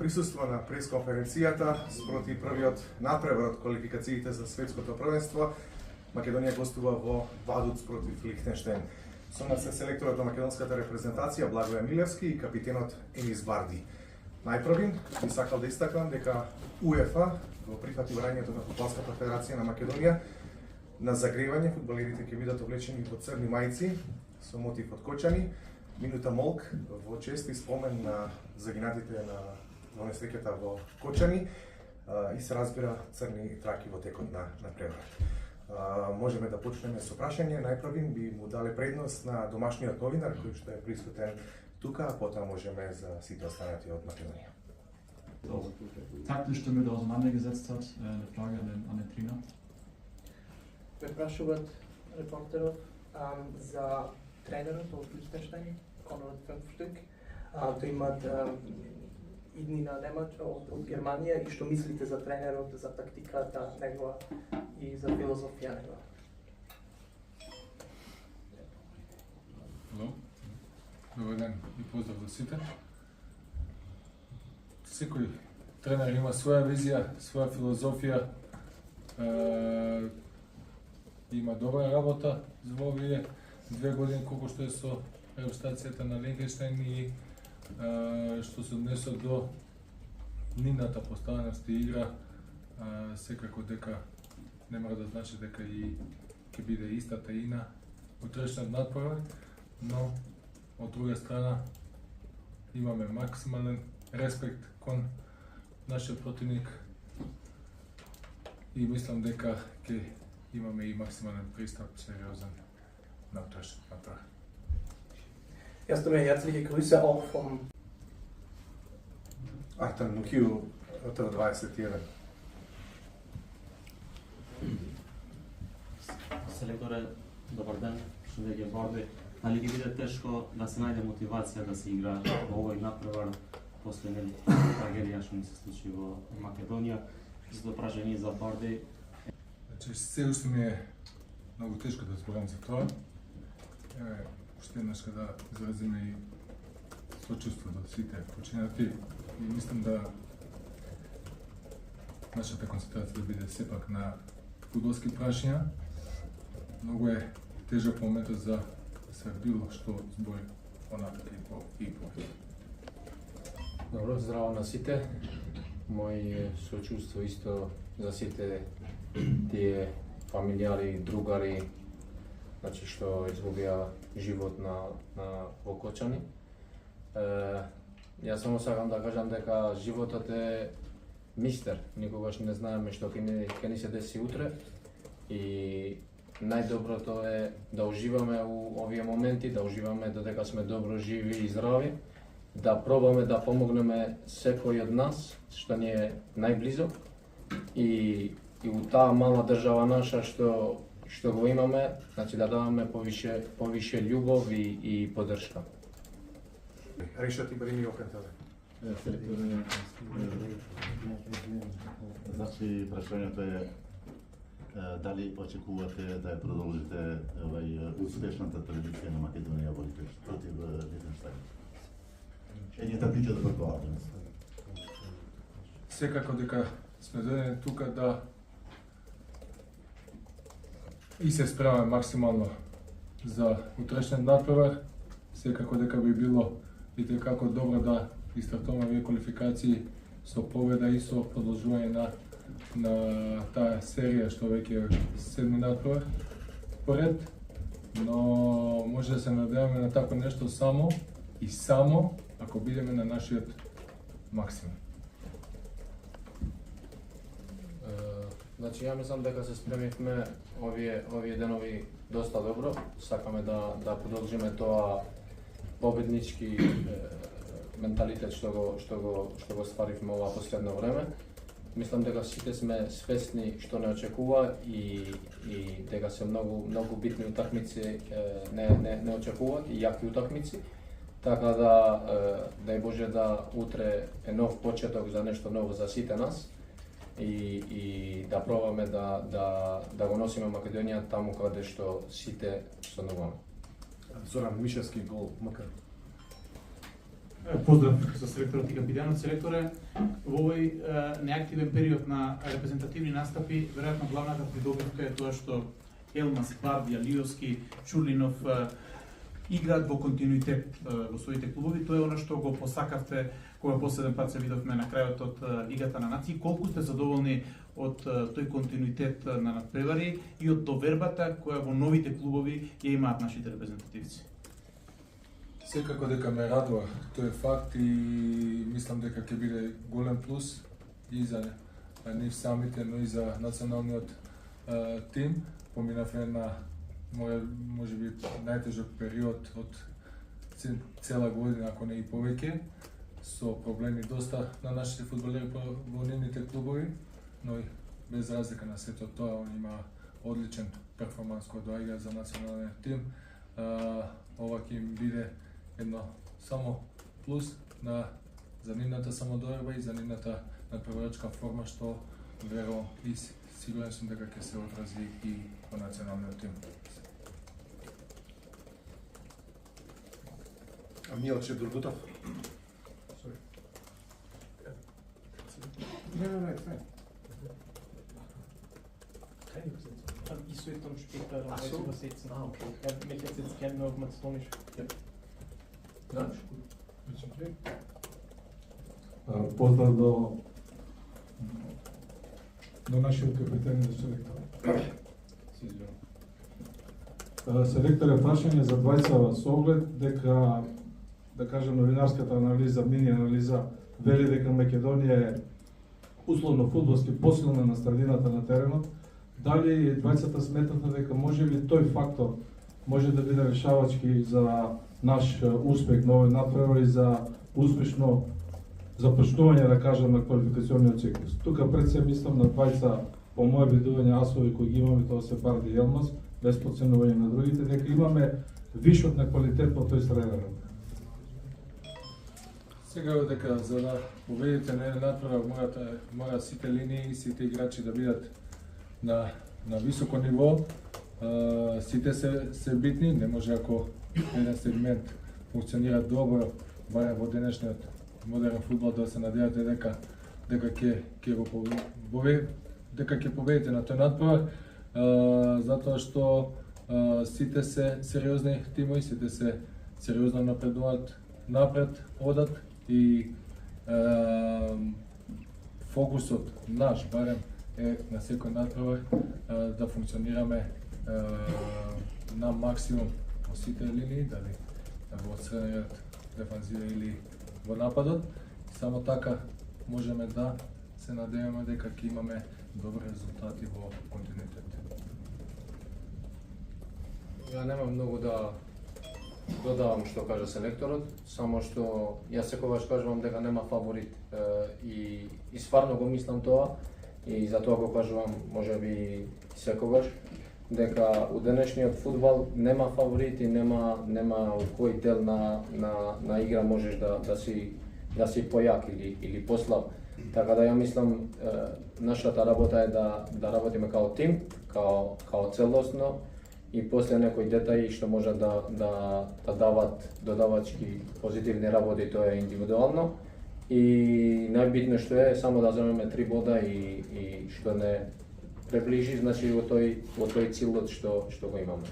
присуства на пресконференцијата спроти првиот надпревар од квалификациите за светското првенство. Македонија гостува во Вадуц против Лихтенштеин. Со нас е селекторот на македонската репрезентација Благоје Милевски и капитенот Енис Барди. Најпрвин би сакал да истакнам дека УЕФА го прифати брањето на Фудбалската федерација на Македонија. На загревање фудбалерите ќе бидат облечени во црни мајци со мотив од кочани. Минута молк во чест и спомен на загинатите во несреќата во Кочани и се разбира црни траки во текот на преварот. Можеме да почнеме со прашање. Најпрвин би му дале предност на домашниот новинар кој што е присутен тука, а потоа можеме за сите останати од Македонија. Taktisch damit auseinandergesetzt hat, eine Frage an den Trainer. Ме прашуваат репортерот за тренерот од Лихтенштеин, Конрад Фенфштик. Тој имаат иднина од Германија и што мислите за тренерот, за тактиката негова и за филозофија негова? Добар ден и поздрав за сите. Секој тренер има своја визија, своја филозофија, има добра работа за овие 2 години колку што е со репрезентацијата на Лихтенштеин и што се однесува до нивната поставеност и игра, секако дека не мора да значи дека и ќе биде истата и на утрешниот надпревар, но од друга страна имаме максимален респект кон нашиот противник и мислам дека ќе имаме и максимален пристап сериозен на утрешниот надпревар. Erst einmal herzliche Grüße auch vom Artan Mukiju, Hotel 21. Селекторе, добар ден, што веќе Барди. Дали ќе биде тешко да се најде мотивација да се игра во овој надпревар после трагедија што ни се случи во Македонија? За прашање за Барди. Значи, се уште ми е многу тешко да зборам за тоа. Уште еднаш да изразиме и сочувство до сите починати и мислам да нашата концентрација да биде сепак на фудбалски прашања. Многу е тежок моментот за се било што збори понатака и повеќе. Добро, здраво на сите. Мој сочувство исто за сите тие фамилјари, другари, значи што изгубија живот во Кочани. Јас само сакам да кажам дека животот е мистер. Никогаш не знаеме што ќе ни се деси утре и најдоброто е да уживаме у овие моменти, да уживаме додека сме добро живи и здрави, да пробаме да помогнеме секој од нас што ни е најблизок и у таа мала држава наша што го имаме, значи да даваме повише љубов и поддршка. Решат Ибрими Охентеле. Значи, прашањето е дали очекувате да ја продолжите успешната традиција на Македонија против Лихтенштеин? Ние таквите да предполагаме. Секако дека сме дојдени тука да и се спремаме максимално за утрешниот надпревар, секако дека би било и како добро да истартуваме овие квалификации со победа и со продолжување на таа серија што веќе е 7 надпревар поред, но може да се надеваме на такво нешто само ако бидеме на нашиот максимум. Значи, ја мислам дека се спремивме овие денови доста добро. Сакаме да продолжиме тоа победнички менталитет што го стваривме ова последно време. Мислам дека сите сме свесни што не очекува и дека се многу битни утакмици не очекуваат и јаки утакмици. Така да, дај Боже да утре е нов почеток за нешто ново за сите нас и да пробаме да го носиме Македонија таму каде што сите стануваме. Зоран Мишевски, гол МК. Поздрав за селекторот и капитанот. Селекторе, во овој неактивен период на репрезентативни настапи, веројатно главната придобивка е тоа што Елмас, Бардија, Лиовски, Чурлинов играат во континуитет во своите клубови. Тоа е она што го посакавте кога последен пат се видовме на крајот од Лигата на нации. Колку сте задоволни од тој континуитет на надпревари и од довербата која во новите клубови ја имаат нашите репрезентативци? Секако дека ме радува тој факт и мислам дека ќе биде голем плюс и за нив самите, но и за националниот тим. Поминавме на можеби најтежок период од цела година, ако не и повеќе, со проблеми доста на нашите фудбалери во нивните клубови, но и без разлика на сето тоа, он има одличен перформанс кој доаѓа за националниот тим. Ова ќе им биде едно само плюс за нивната самодоверба и за нивната надпреварачка форма, што верувам и сигурен сум дека ќе се одрази и во националниот тим. Милче Дургутов. Не. Ich soll dann später übersetzen. Okay. Er hat mich jetzt gerne nur auf Mazedonisch. Да. Поздрав до нашиот капитан и селектор. Селектор е прашање за двајца со оглед дека, да кажем, новинарската анализа, мини анализа, вели дека Македонија е условно фудбалски посилна на средината на теренот. Дали двајцата сметната дека може ли тој фактор може да биде решавачки за наш успех на овој надпревар и за успешно започнување, да кажем, на квалификациониот циклус. Тука пред се мислам на двајца, по моје видување, асови кои ги имаме, тоа се Барди и Елмас, без подценување на другите, дека имаме вишок на квалитет во тој среден. Сега дека за да победите на еден надпревар мора сите линии и сите играчи да бидат на високо ниво. Сите се битни, не може ако еден сегмент функционира добро, барем во денешниот модерен фудбал, да се надевате дека ќе го победите на тој надпревар, затоа што сите се сериозни тимови, сите се сериозно напредуваат напред, одат и фокусот наш барем е на секој надпревар да функционираме на максимум во сите линии, дали во средниот дефанзива или во нападот. Само така можеме да се надеваме дека ќе имаме добри резултати во континуитет. Ја немам многу да додавам што кажа селекторот, само што јас секогаш кажувам дека нема фаворит и стварно го мислам тоа и затоа го кажувам можеби секогаш дека у денешниот фудбал нема фаворит и нема у кој дел на игра можеш да си појак или послаб. Така да ја мислам нашата работа е да работиме као тим, као целосно и после некои детаи што може да дават додавачки позитивни работи, тоа е индивидуално. И најбитно што е само да земеме 3 бода и што не приближи, значи во тој цилот што го имаме.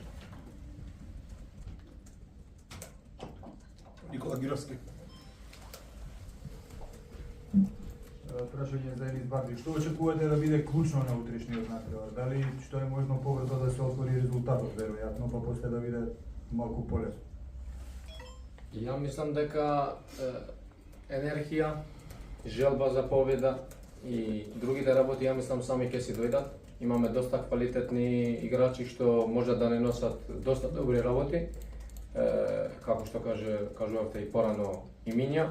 Никола Гировски. Прашање за Елис Барди. Што очекувате да биде клучно на утрешниот надпревар? Дали што е можно побрзо да се отвори резултатот, веројатно, па после да биде малку полесно? Ја мислам дека енергија, желба за победа и другите работи, ја мислам сами ќе си дојдат. Имаме доста квалитетни играчи што можат да не носат доста добри работи, како што кажувавте и порано и Минја.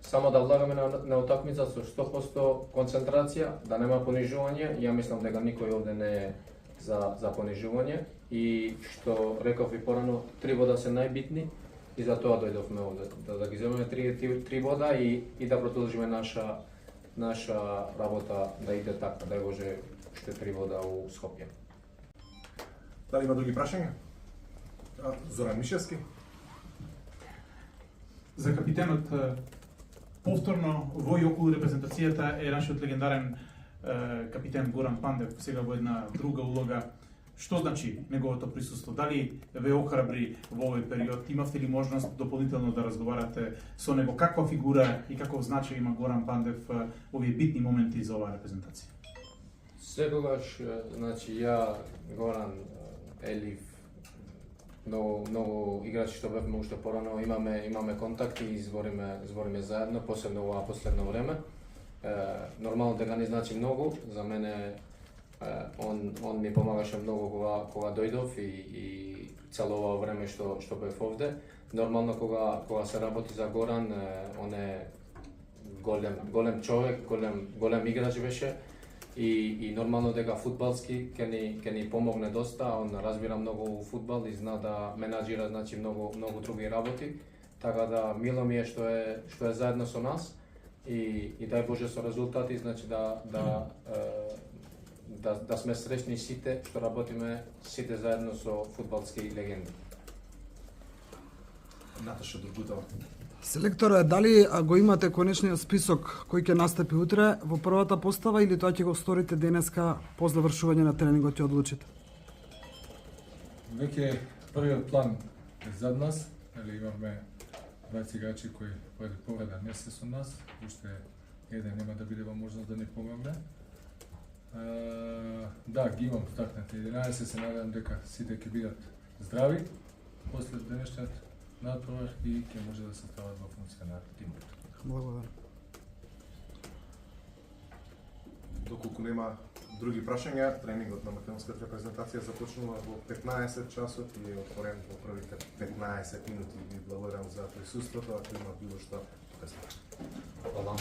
Само да влагаме на утакмица со 100% концентрација, да нема понижување. Ја мислам дека никој овде не е за понижување и што реков и порано, 3 бода се најбитни и за тоа дојдовме овде, да ги земеме 3 бода и да продолжиме наша работа да иде така, да може уште 3 бода у Скопје. Дали има други прашања? Зоран Мишевски. За капитенот повторно во и околу репрезентацијата е нашиот легендарен капитен Горан Пандев, сега во една друга улога. Што значи неговото присуство? Дали ве охрабри во овој период? Имавте ли можност дополнително да разговарате со него? Каква фигура и каков значај има Горан Пандев во овие битни моменти за оваа репрезентација? Секогаш, значи ја, Горан, Елив, многу играчи што бевме уште порано, имаме контакти и збориме заедно, посебно ова последно време. Нормално дека не значи многу, за мене он ми помагаше многу кога дојдов и цело ова време што бев овде. Нормално кога се работи за Горан, он е голем човек, голем играч беше и нормално дека фудбалски ќе ни помогне доста. Он разбира многу фудбал и зна да менаџира, значи многу други работи. Така да мило ми е што е заедно со нас и дај Боже со резултати, значи да сме среќни сите што работиме сите заедно со фудбалски легенди. Наташа Другутова. Селекторе, дали го имате конечниот список кој ќе настапи утре во првата постава или тоа ќе го сторите денеска по завршување на тренингот и одлучите? Веќе првиот план е зад нас, имаме 20 играчи кои поради повреда не се со нас, уште еден нема да биде во можност да ни помогне. Да, ги имам стартните 11, се надевам дека сите ќе бидат здрави после денешниот натпревар и ќе може да се стават во функција на тимот. Благодарам. Доколку нема други прашања, тренингот на македонската репрезентација започнува во 15 часот и е отворен во првите 15 минути. Ви благодарам за присуството, ако има било што кажете. Hvala.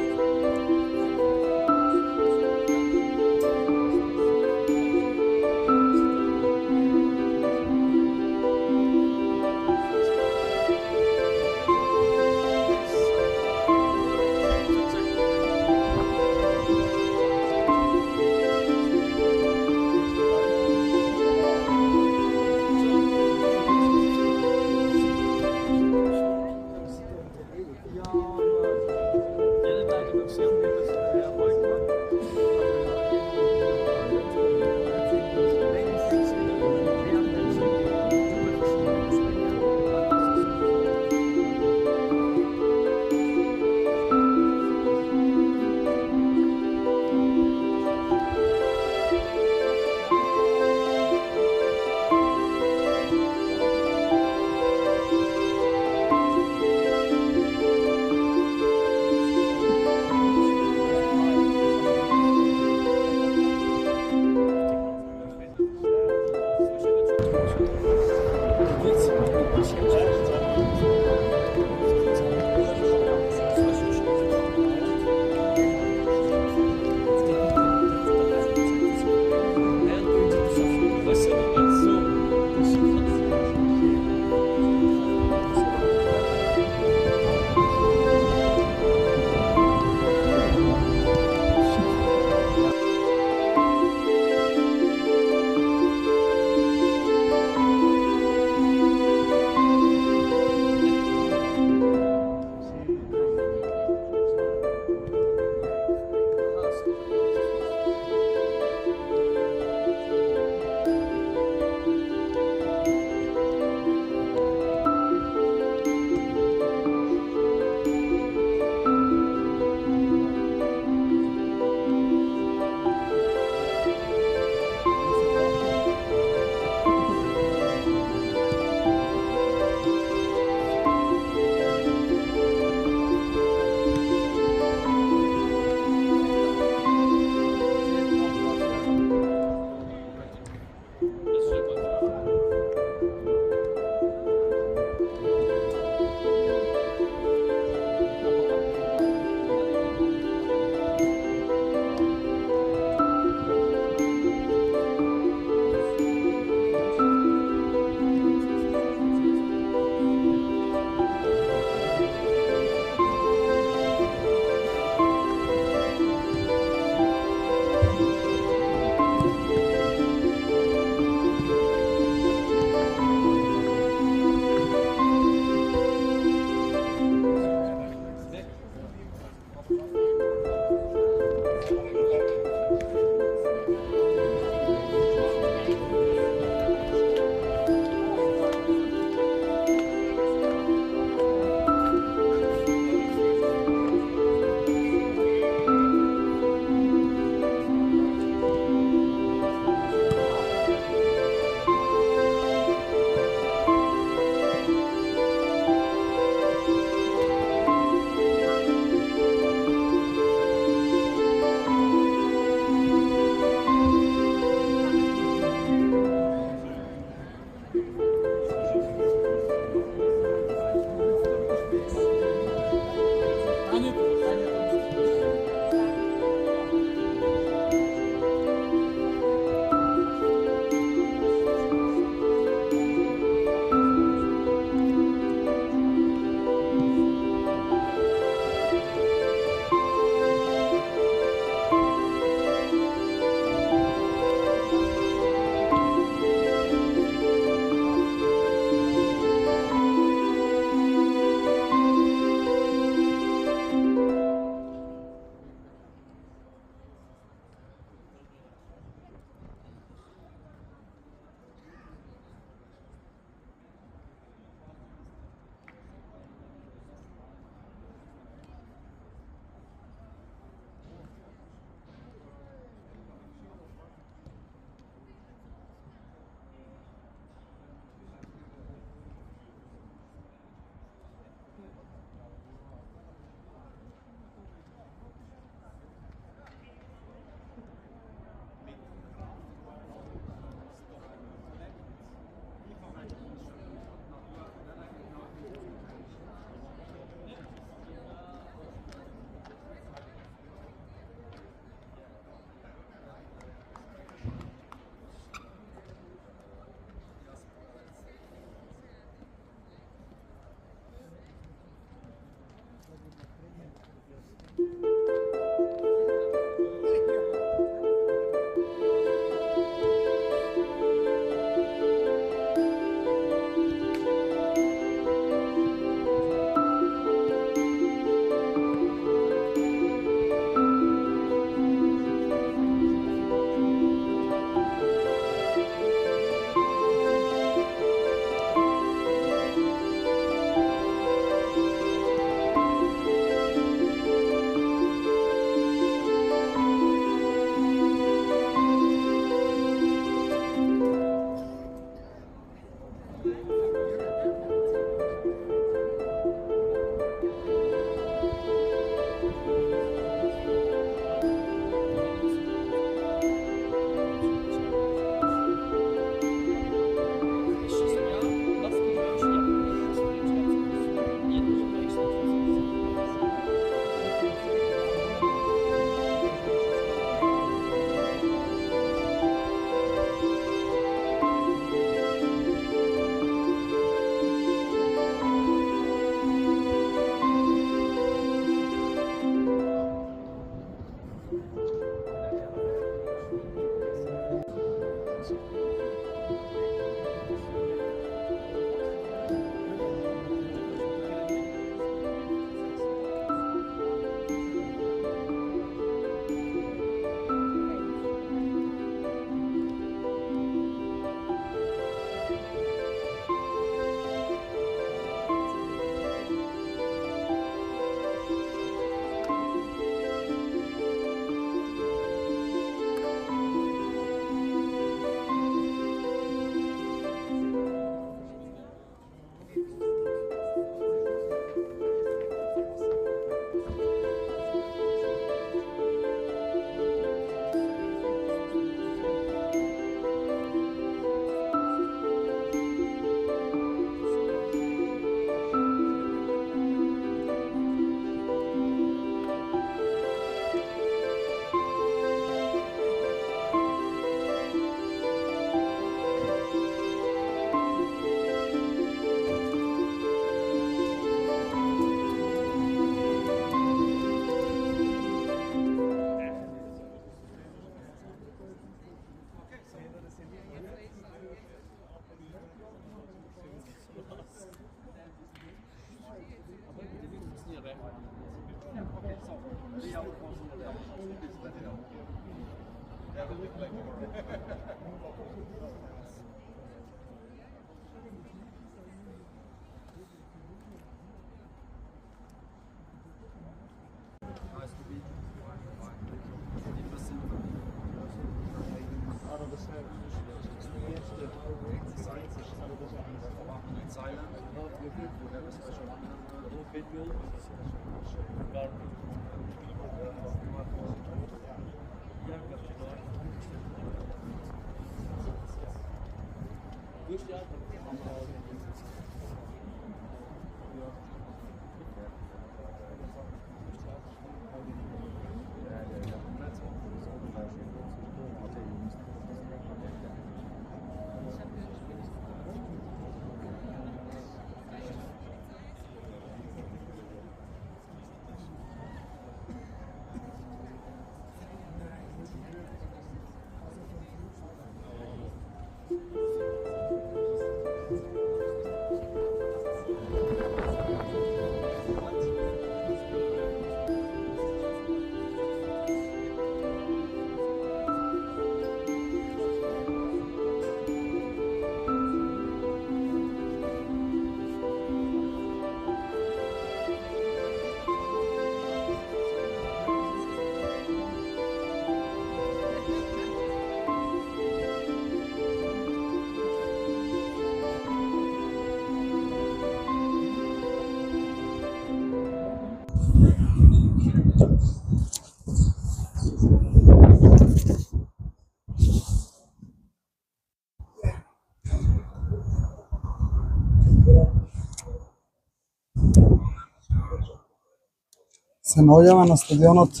Се наоѓаме на стадионот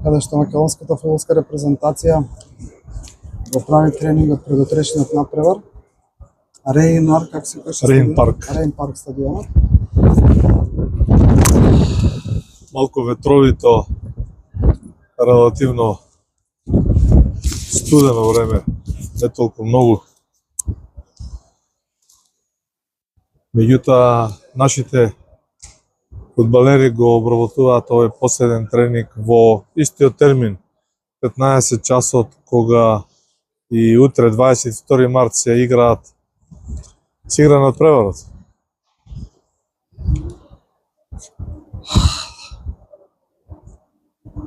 каде што македонската фудбалска репрезентација го прави тренингот пред утрешниот натпревар. Рейнар, как се каже? Рейн парк. Рейн парк стадионот. Малку ветровито, релативно студено време, не толку многу. Меѓутоа, нашите фудбалери го обработуваат овој последен тренинг во истиот термин, 15 часот, кога и утре 22 март се игра надпреварот.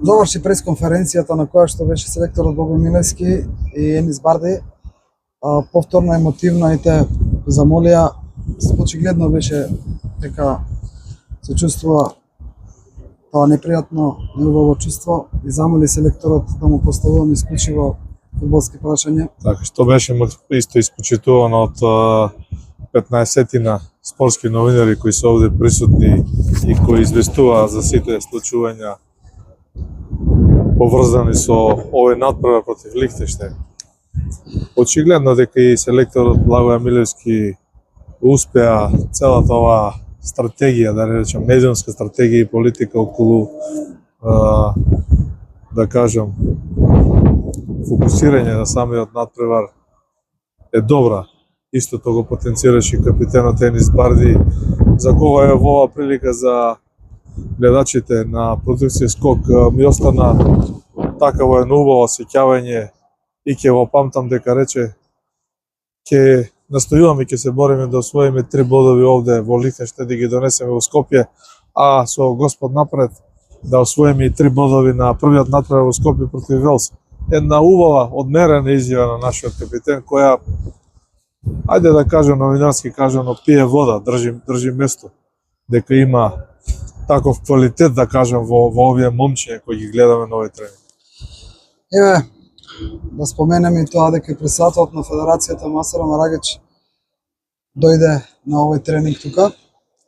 Заврши пресконференцијата на која што беше селекторот Бобо Милевски и Енис Барди. Повторно емотивно и те замолија, очигледно беше дека се чувствува тоа непријатно, неубаво чувство и замоли селекторот да му поставувам исклучиво фудбалски прашања. Така, што беше исто испочитувано од 15-тина спортски новинари кои се овде присутни и кои известуваат за сите случувања поврзани со овој надпревар против Лихтенштеин. Очигледно дека и селекторот Благоје Милевски успеа целата оваа стратегија, да речем, медиумска стратегија и политика околу, да кажам, фокусирање на самиот надпревар е добра. Истото го потенцираше и капитенот Енис Барди, за кога е во оваа прилика за гледачите на продукција Скок ми остана такаво едно убаво сеќавање и ќе го памтам дека рече ќе настојуваме, ќе се бориме да освоиме 3 бодови овде во Лихтенштеин, да ги донесеме во Скопје, а со Господ напред да освоиме и 3 бодови на првиот надпревар во Скопје против Велс. Една убава, одмерена изјава на нашиот капитен, која, ајде да кажем новинарски кажано, пие вода, држи место, дека има таков квалитет, да кажем, во овие момчиња кои ги гледаме на овој тренинг. Еве, да споменеме и тоа дека председателот на Федерацијата Масаро Марагич дојде на овој тренинг тука.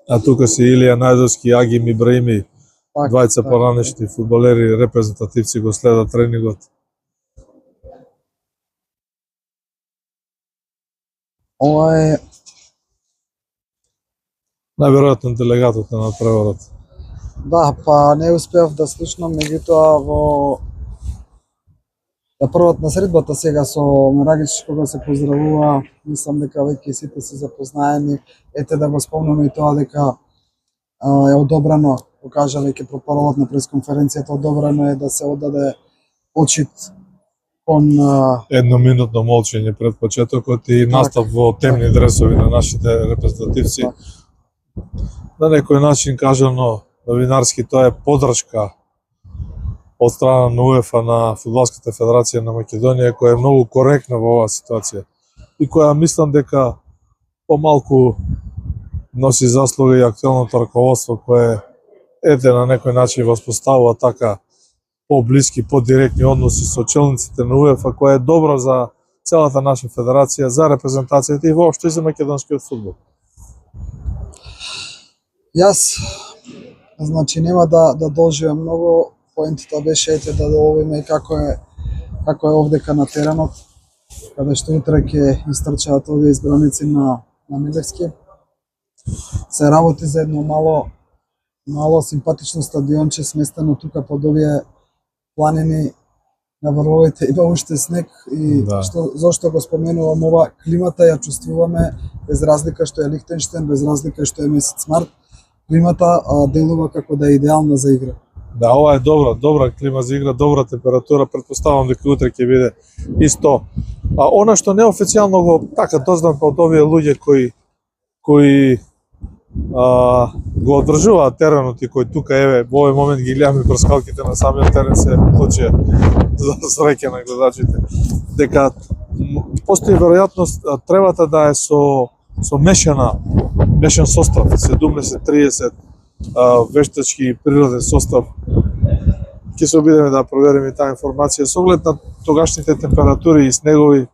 А тука се Илија Најдовски и Агим Ибраими, двајца поранешни фудбалери, репрезентативци го следат тренингот. Ова е најверојатно делегатот на надпреварот. Да, па не успеав да слушнам, меѓутоа во првот на средбата сега со Марагич кога се поздравува, мислам дека веќе сите се запознаени. Ете да го спомнаме и тоа дека е одобрено, покажа веќе прокуророт на пресконференцијата, одобрено е да се оддаде почит кон едноминутно молчење пред почетокот и настап во темни дресови на нашите репрезентативци. На некој начин кажано новинарски тоа е подршка од страна на УЕФА на Фудбалската федерација на Македонија, која е многу коректна во оваа ситуација и која мислам дека помалку носи заслуга и актуелното раководство кое на некој начин воспоставува така поблиски, подиректни односи со челниците на УЕФА, која е добра за целата наша федерација, за репрезентацијата и воопшто и за македонскиот фудбал. Јас, значи, нема да долживам многу, поентата беше да доловиме како е овдека на теренот, каде што утре ќе истрчаат овие избраници на Милевски. Се работи за едно мало симпатично стадионче сместено тука под овие планини на врвовите, има уште снег и зошто го споменувам ова, климата ја чувствуваме без разлика што е Лихтенштейн, без разлика што е месец март, климата делува како да е идеална за игра. Да, ова е добра клима за игра, добра температура, претпоставам дека утре ќе биде исто. Она што неофицијално го така дознам од овие луѓе кои го одржуваат теренот и кои тука во овој момент ги гледаме прскалките на самиот терен се случија за среќа на гледачите, дека постои веројатност требата да е со мешан состав, 70-30 вештачки и природен состав. Ќе се обидеме да провериме таа информација со оглед на тогашните температури и снегови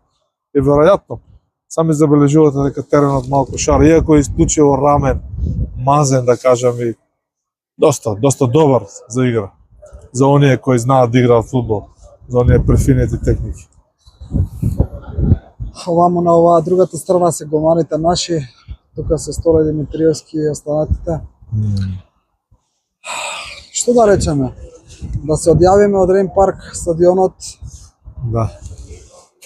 е веројатно. Сами забележувате дека теренот малку шар, иако е исклучиво рамен, мазен да кажам и доста добар за игра. За оние кои знаат да играат фудбал, за оние префинети техники. Овамо на оваа другата страна се голманите наши, тука се Столе Димитриевски и останатите. Што да речеме? Да се одјавиме од Рейн парк, стадионот. Да.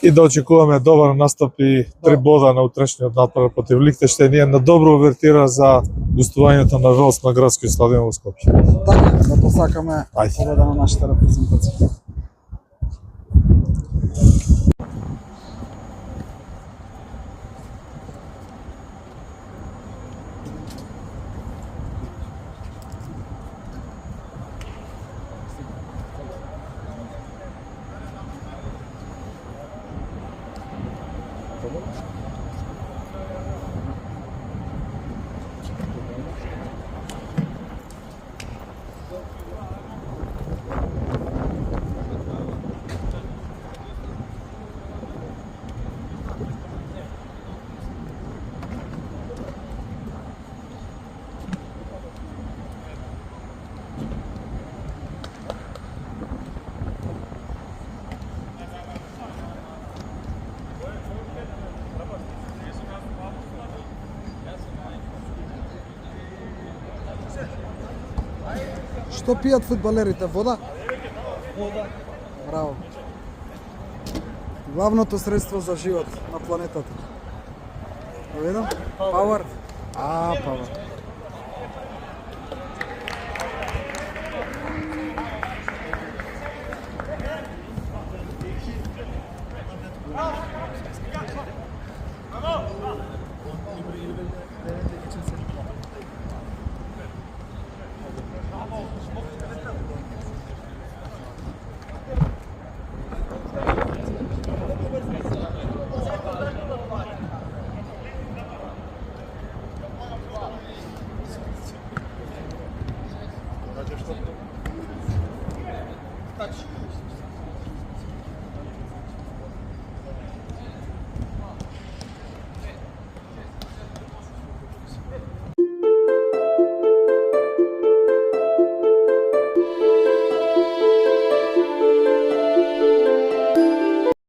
И да очекуваме добар настап и 3 бода на утрешниот натпревар против Лихтенштейн и на добро увертира за гостувањето на Велс на градскиот стадион во Скопје. Така, да посакаме победа на нашата репрезентација. Што пијат фудбалерите? Вода? Вода. Браво. Главното средство за живот на планетата. Да видам? Пауер. Пауер.